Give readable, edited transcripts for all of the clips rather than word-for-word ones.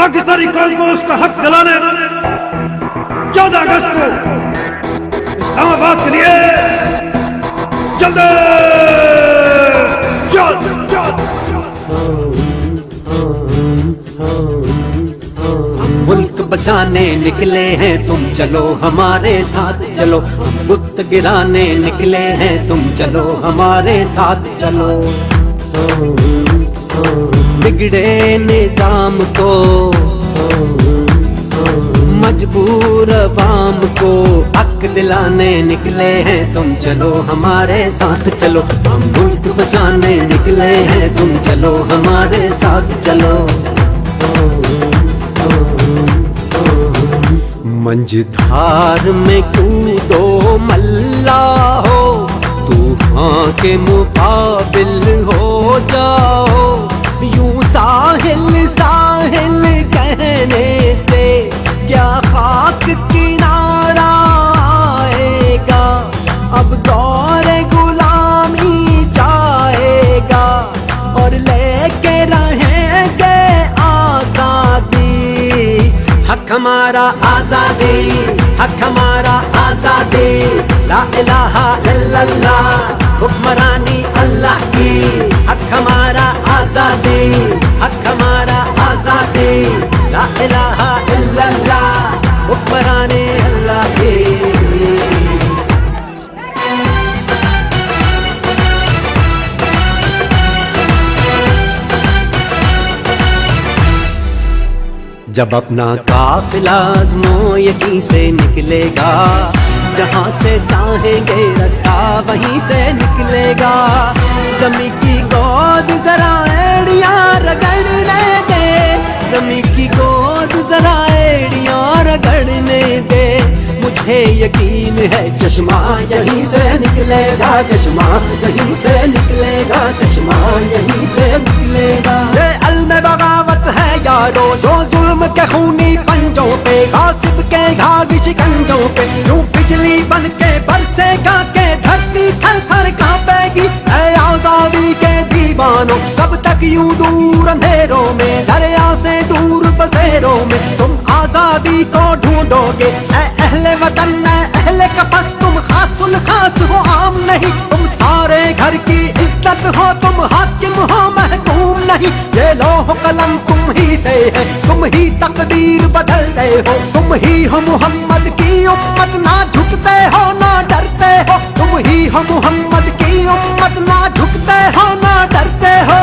पाकिस्तानी कौम को उसका हक दिलाने 14 अगस्त को इस्लामाबाद के लिए जल्द मुल्क बचाने निकले हैं तुम चलो हमारे साथ चलो, हम बुत गिराने निकले हैं तुम चलो हमारे साथ चलो। बिगड़े निजाम को मजबूर अवाम को हक दिलाने निकले हैं तुम चलो हमारे साथ चलो, हम मुल्क बचाने निकले हैं तुम चलो हमारे साथ चलो। मंझधार में कूदो मल्ला हो, तूफान के मुकाबिल हो जाओ। यूं साहिल साहिल कहने से क्या खाक किनारा आएगा, अब दौर गुलामी जाएगा और लेके रहेंगे आजादी। हक हमारा आजादी, हक हमारा आजादी, ला इलाहा इल्लल्लाह हुक्मरानी अल्लाह की। हक हमारा आजादी, हक हमारा आजादी, ला इलाहा इल्लल्लाह हुक्मरानी अल्लाह की। जब अपना काफिला आज़मो यहीं से निकलेगा, जहाँ से चाहेंगे रास्ता वहीं से निकलेगा। ज़मीं की गोद जरा एड़ियाँ रगड़ने दे, ज़मीं की गोद जरा एड़ियाँ रगड़ने दे। मुझे यकीन है चश्मा यहीं से निकलेगा, चश्मा यहीं से निकलेगा, चश्मा यहीं से निकलेगा। ये अल्म बगावत है यारो जो जुल्म के खूनी पंजों पे, गासिब के घाघ शिकंजों पे यूं बिजली बन के बरसेगा के धरती थर थर कांपेगी। ऐ आजादी के दीवानों कब तक यूं दूर अंधेरों में, दरिया से दूर बसेरों में तुम आजादी को ढूंढोगे। ऐ अहले वतन ऐ अहले कफस तुम खासुल खास हो आम नहीं, तुम सारे घर की इज्जत हो, तुम हाकिम हो महकूम नहीं। ये लौह कलम तुम ही से है, तुम ही तकदीर बदलते हो, तुम ही हो मोहम्मद की उम्मत, ना झुकते हो ना डरते हो। तुम ही हो मोहम्मद की उम्मत, ना झुकते हो ना डरते हो।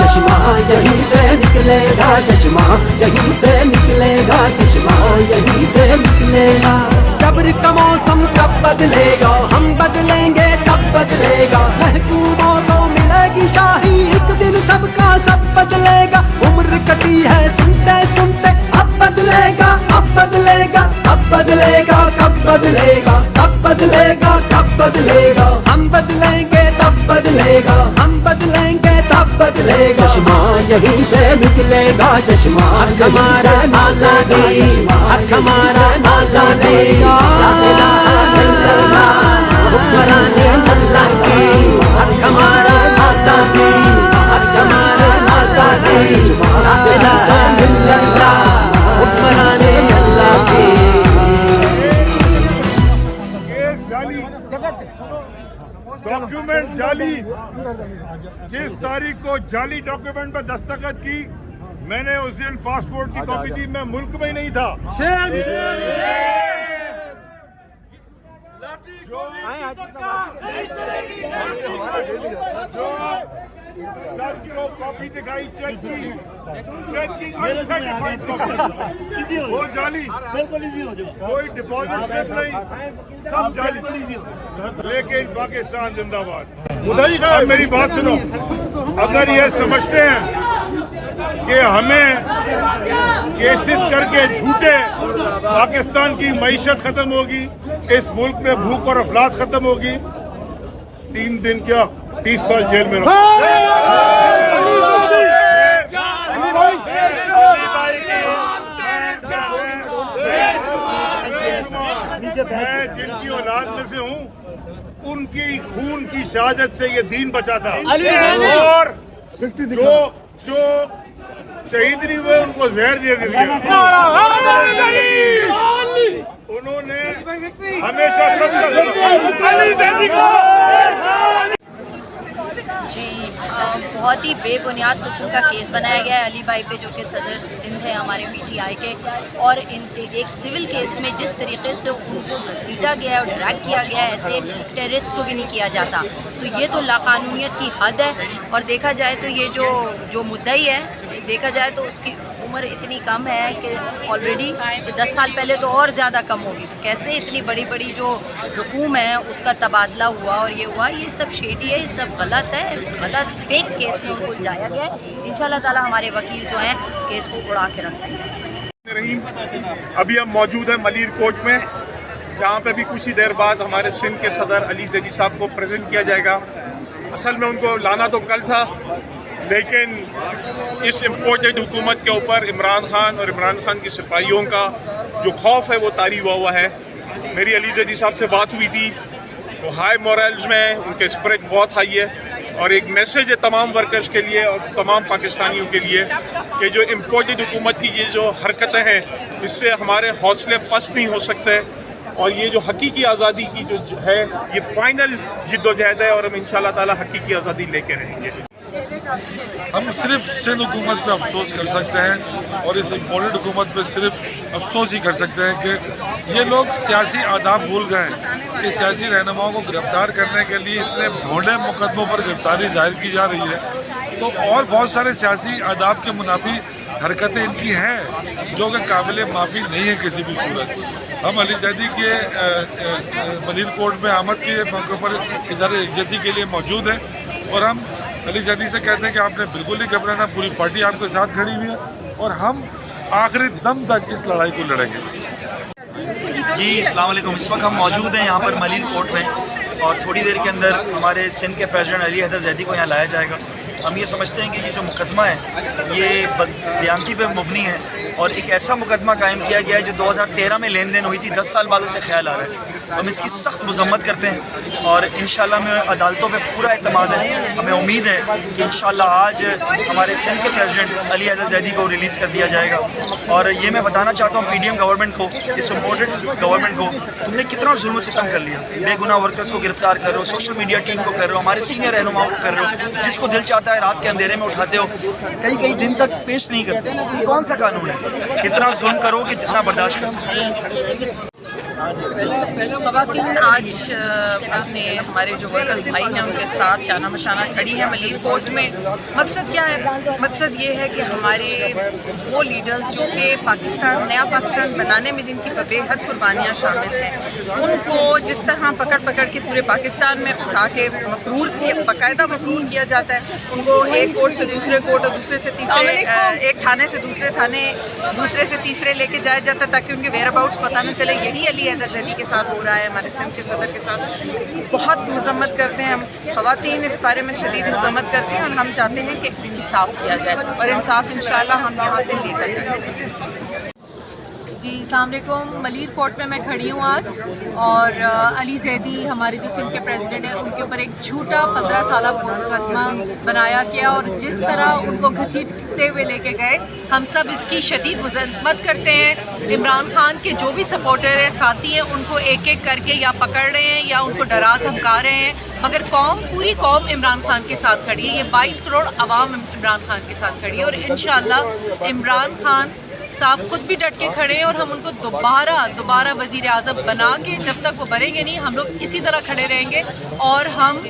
चश्मा यहीं से निकलेगा, चश्मा यहीं से निकलेगा, चश्मा यहीं से निकलेगा। जबर का मौसम कब बदलेगा, हम बदलेंगे तब बदलेगा। महकूमों को मिलेगी शाही, एक दिन सबका सब बदलेगा। उम्र कटी है सुनते सुनते, अब बदलेगा अब बदलेगा अब बदलेगा। कब बदलेगा कब बदलेगा कब बदलेगा, हम बदलेंगे तब बदलेगा, हम बदलेंगे तब बदलेगा। चश्मा यहीं से निकलेगा, चश्मा हक हमारा आजादी, हक हमारा आजादी, ला इलाहा इल्लल्लाह हुक्मरानी अल्लाह की। हक हमारा आजादी, हक हमारा आजादी, ला इलाहा इल्लल्लाह हुक्मरानी अल्लाह की। डॉक्यूमेंट जाली, जिस तारीख को जाली डॉक्यूमेंट पर दस्तखत की, मैंने उस दिन पासपोर्ट की कॉपी दी, मैं मुल्क में ही नहीं था। जो कॉपी दिखाई चेक की अनसर्टिफाइड कॉपी, वो जाली, बिल्कुल इजी हो जाएगा। कोई डिपॉजिट स्लिप नहीं, सब जाली। लेकिन पाकिस्तान जिंदाबाद। अब मेरी बात सुनो, अगर ये समझते हैं कि हमें केसेस करके झूठे पाकिस्तान की मईशत खत्म होगी, इस मुल्क में भूख और अफलास खत्म होगी, 3 दिन क्या 30 साल जेल में रहो। मैं जिनकी औलाद में से हूँ, उनकी खून की शहादत से ये दीन बचा था। और जो शहीद नहीं हुए, उनको जहर दे दिया। उन्होंने हमेशा जी बहुत ही बेबुनियाद किस्म का केस बनाया गया है अली भाई पे, जो कि सदर सिंध है हमारे पीटीआई के, और एक सिविल केस में जिस तरीके से उनको घसीटा गया और ड्रैग किया गया है, ऐसे टेररिस्ट को भी नहीं किया जाता। तो ये तो लाकानूनियत की हद है। और देखा जाए तो ये जो मुद्दई है, देखा जाए तो उसकी उम्र इतनी कम है कि ऑलरेडी 10 साल पहले तो और ज़्यादा कम होगी। तो कैसे इतनी बड़ी बड़ी जो रकूम है उसका तबादला हुआ और ये हुआ, ये सब शेडी है, ये सब गलत है, गलत फेक केस में उनको जाया गया है। इंशाल्लाह ताला हमारे वकील जो हैं केस को उड़ा के रख देंगे। अभी हम मौजूद हैं मलीर कोर्ट में, जहाँ पे भी कुछ ही देर बाद हमारे सिंध के सदर अली जैदी साहब को प्रेजेंट किया जाएगा। असल में उनको लाना तो कल था, लेकिन इस इम्पोर्टेड हुकूमत के ऊपर इमरान खान और इमरान खान के सिपाहियों का जो खौफ है वो तारी हुआ है। मेरी अली जैदी साहब से बात हुई थी, वो हाई मोरल्स में, उनके स्पिरिट बहुत हाई है। और एक मैसेज है तमाम वर्कर्स के लिए और तमाम पाकिस्तानियों के लिए कि जो इम्पोर्टेड हुकूमत की ये जो हरकतें हैं, इससे हमारे हौसले पस्त नहीं हो सकते। और ये जो हकीकी आज़ादी की जो है, ये फाइनल जिद्दोजहद है, और हम इंशाल्लाह ताला हकीकी आज़ादी लेके रहेंगे। हम सिर्फ सिंध हुकूमत पे अफसोस कर सकते हैं और इस इम्पोर्टेड हुकूमत पे सिर्फ अफसोस ही कर सकते हैं कि ये लोग सियासी आदाब भूल गए कि सियासी रहनुमाओं को गिरफ्तार करने के लिए इतने भोंडे मुकदमों पर गिरफ्तारी जाहिर की जा रही है। तो और बहुत सारे सियासी आदाब के मुनाफी हरकतें इनकी हैं जो कि काबिल माफ़ी नहीं है किसी भी सूरत। हम अली जैदी के मलीर कोर्ट में आमद के मौके पर इज़हार यकजहती के लिए मौजूद हैं और हम अली जैदी से कहते हैं कि आपने बिल्कुल नहीं घबराना, पूरी पार्टी आपके साथ खड़ी हुई है और हम आखिरी दम तक इस लड़ाई को लड़ेंगे। जी अस्सलाम वालेकुम। इस वक्त हम मौजूद हैं यहाँ पर मलीर कोर्ट में और थोड़ी देर के अंदर हमारे सिंध के प्रेसिडेंट अली हैदर जैदी को यहाँ लाया जाएगा। हम ये समझते हैं कि ये जो मुकदमा है ये बददियानती पे मुबनी है और एक ऐसा मुकदमा कायम किया गया है जो 2013 में लेन देन हुई थी, 10 साल बाद उसे ख्याल आ रहा है। तो हम इसकी सख्त मजम्मत करते हैं और इंशाल्लाह हमें अदालतों पे पूरा एतमाद है। हमें उम्मीद है कि इंशाल्लाह आज हमारे सिंध के प्रेसिडेंट अली हैदर जैदी को रिलीज़ कर दिया जाएगा। और ये मैं बताना चाहता हूँ PDM गवर्नमेंट को, इस इम्पोर्टेड गवर्नमेंट को, तुमने कितना जुल्म सितम कर लिया। बेगुनाह वर्कर्स को गिरफ्तार कर रहे हो, सोशल मीडिया टीम को कर रहे हो, हमारे सीनियर रहनुमाओं को कर रहे हो, जिसको दिल चाहता है रात के अंधेरे में उठाते हो, कई दिन तक पेश नहीं करते। ये कौन सा कानून है? इतना जुल्म करो कि जितना बर्दाश्त कर सको। आज अपने हमारे जो वर्कर्स भाई हैं उनके साथ शाना मशाना चढ़ी है मलीर कोर्ट में। मकसद क्या है? मकसद ये है कि हमारे वो लीडर्स जो कि पाकिस्तान, नया पाकिस्तान बनाने में जिनकी बेहद कुर्बानियाँ शामिल हैं, उनको जिस तरह पकड़ के पूरे पाकिस्तान में उठा के बाकायदा मफरूर किया जाता है, उनको एक कोर्ट से दूसरे कोर्ट और दूसरे से तीसरे, एक थाने से दूसरे थाने, दूसरे से तीसरे लेके जाया जाता है ताकि उनके वेयर अबाउट्स पता न चले। यही अली हैदर जैदी के साथ हो रहा है, हमारे सिंध के सदर के साथ। बहुत मजम्मत करते हैं हम, ख़वातीन इस बारे में शदीद मजम्मत करते हैं और हम चाहते हैं कि इंसाफ किया जाए और इंसाफ इंशाल्लाह हम यहाँ से लेकर जाएंगे। जी अस्सलाम वालेकुम। मलीर कोर्ट में मैं खड़ी हूँ आज और अली जैदी हमारे जो सिंध के प्रेसिडेंट हैं उनके ऊपर एक झूठा 15 साल मुकदमा बनाया गया और जिस तरह उनको घसीटते हुए लेके गए, हम सब इसकी शदीद मजम्मत करते हैं। इमरान खान के जो भी सपोर्टर हैं, साथी हैं, उनको एक एक करके या पकड़ रहे हैं या उनको डरा धमका रहे हैं, मगर पूरी कौम इमरान खान के साथ खड़ी है। ये 22 करोड़ आवाम इमरान खान के साथ खड़ी है और इंशाअल्लाह इमरान खान साहब खुद भी डट के खड़े हैं और हम उनको दोबारा वज़ीर आज़म बना के, जब तक वो बनेंगे नहीं, हम लोग इसी तरह खड़े रहेंगे और हम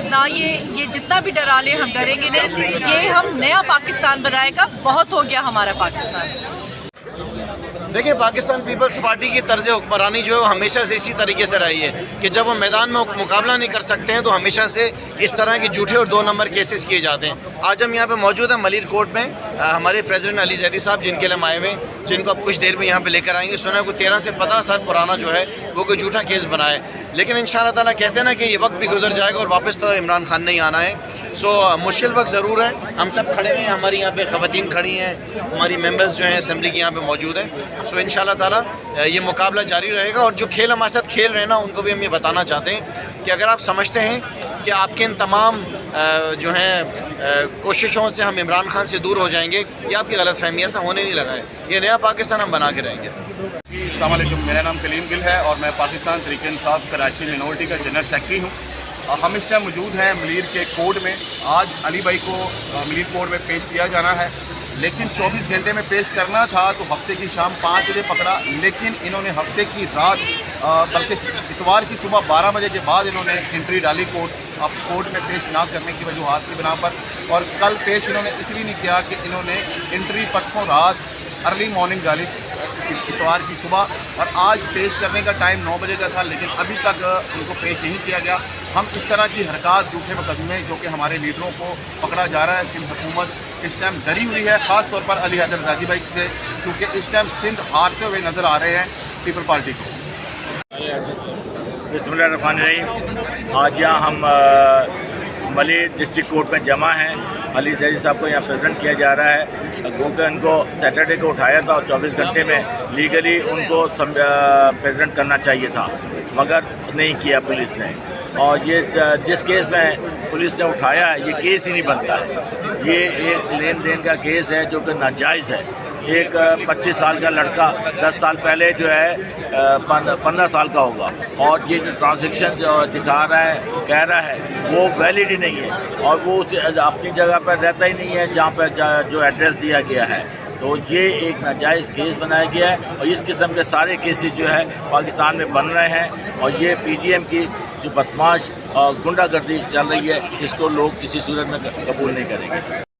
ना ये जितना भी डरा लें हम डरेंगे नहीं। ये हम नया पाकिस्तान बनाएगा, बहुत हो गया हमारा पाकिस्तान। देखिए, पाकिस्तान पीपल्स पार्टी की तर्ज हुक्मरानी जो है हमेशा से इसी तरीके से रही है कि जब वो मैदान में मुकाबला नहीं कर सकते हैं तो हमेशा से इस तरह के झूठे और 2 नंबर केसेस किए जाते हैं। आज हम यहाँ पे मौजूद हैं मलीर कोर्ट में, हमारे प्रेसिडेंट अली जैदी साहब जिनके लिए हम आए हुए, जिनको अब कुछ देर में यहाँ पे लेकर आएंगे। सुना है कोई 13 से 15 साल पुराना जो है वो कोई झूठा केस बनाए, लेकिन इंशाअल्लाह ताला कहते हैं ना कि ये वक्त भी गुजर जाएगा और वापस तो इमरान खान नहीं आना है। सो मुश्किल वक्त ज़रूर है, हम सब खड़े हैं, हमारी यहाँ पे ख़वातीन खड़ी हैं, हमारी मेंबर्स जो हैं असेंबली के यहाँ पे मौजूद हैं। सो इंशाअल्लाह ताला ये मुकाबला जारी रहेगा और जो खेल हमारे साथ खेल रहे हैं ना, उनको भी हम ये बताना चाहते हैं कि अगर आप समझते हैं कि आपके इन तमाम जो हैं कोशिशों से हम इमरान खान से दूर हो जाएंगे, ये आपकी गलत फहमी, ऐसा होने नहीं लगा है। ये नया पाकिस्तान हम बना के रहेंगे। अस्सलाम वालेकुम, मेरा नाम कलीम गिल है और मैं पाकिस्तान तहरीक-ए-इंसाफ कराची मिनॉरिटी का जनरल सेक्रेटरी हूँ। हम इस टाइम मौजूद हैं मलीर के कोर्ट में। आज अली भाई को मलीर कोर्ट में पेश किया जाना है, लेकिन 24 घंटे में पेश करना था तो हफ्ते की शाम 5 बजे पकड़ा, लेकिन इन्होंने हफ्ते की रात बल्कि इतवार की सुबह 12 बजे के बाद इन्होंने एंट्री डाली कोर्ट में पेश ना करने की वजूहात की बिना पर। और कल पेश इन्होंने इसलिए नहीं किया कि इन्होंने एंट्री परसों रात अर्ली मॉर्निंग डाली इतवार की सुबह, और आज पेश करने का टाइम 9 बजे का था, लेकिन अभी तक उनको पेश नहीं किया गया। हम इस तरह की हरकत, झूठे मुकदमे जो कि हमारे लीडरों को पकड़ा जा रहा है, सिंध हुकूमत इस टाइम डरी हुई है, ख़ास तौर पर अली हैदर जादी भाई से, क्योंकि इस टाइम सिंध हारते हुए नज़र आ रहे हैं पीपल पार्टी को। बिस्मिल्लाहिर्रहमानिर्रहीम। आज यहाँ हम मलीर डिस्ट्रिक्ट कोर्ट में जमा हैं। अली जैदी साहब को यहाँ प्रेजेंट किया जा रहा है, क्योंकि उनको सैटरडे को उठाया था और 24 घंटे में लीगली उनको प्रेजेंट करना चाहिए था, मगर नहीं किया पुलिस ने। और ये जिस केस में पुलिस ने उठाया है, ये केस ही नहीं बनता है। ये एक लेन देन का केस है जो कि नाजायज़ है। एक 25 साल का लड़का 10 साल पहले जो है 15 साल का होगा, और ये जो ट्रांजैक्शन दिखा रहा है, कह रहा है, वो वैलिड ही नहीं है, और वो अपनी जगह पर रहता ही नहीं है जहाँ पर जो एड्रेस दिया गया है। तो ये एक नाजायज़ केस बनाया गया है, और इस किस्म के सारे केसेस जो है पाकिस्तान में बन रहे हैं, और ये PDM की जो बदमाश गुंडागर्दी चल रही है, इसको लोग किसी सूरत में कबूल नहीं करेंगे।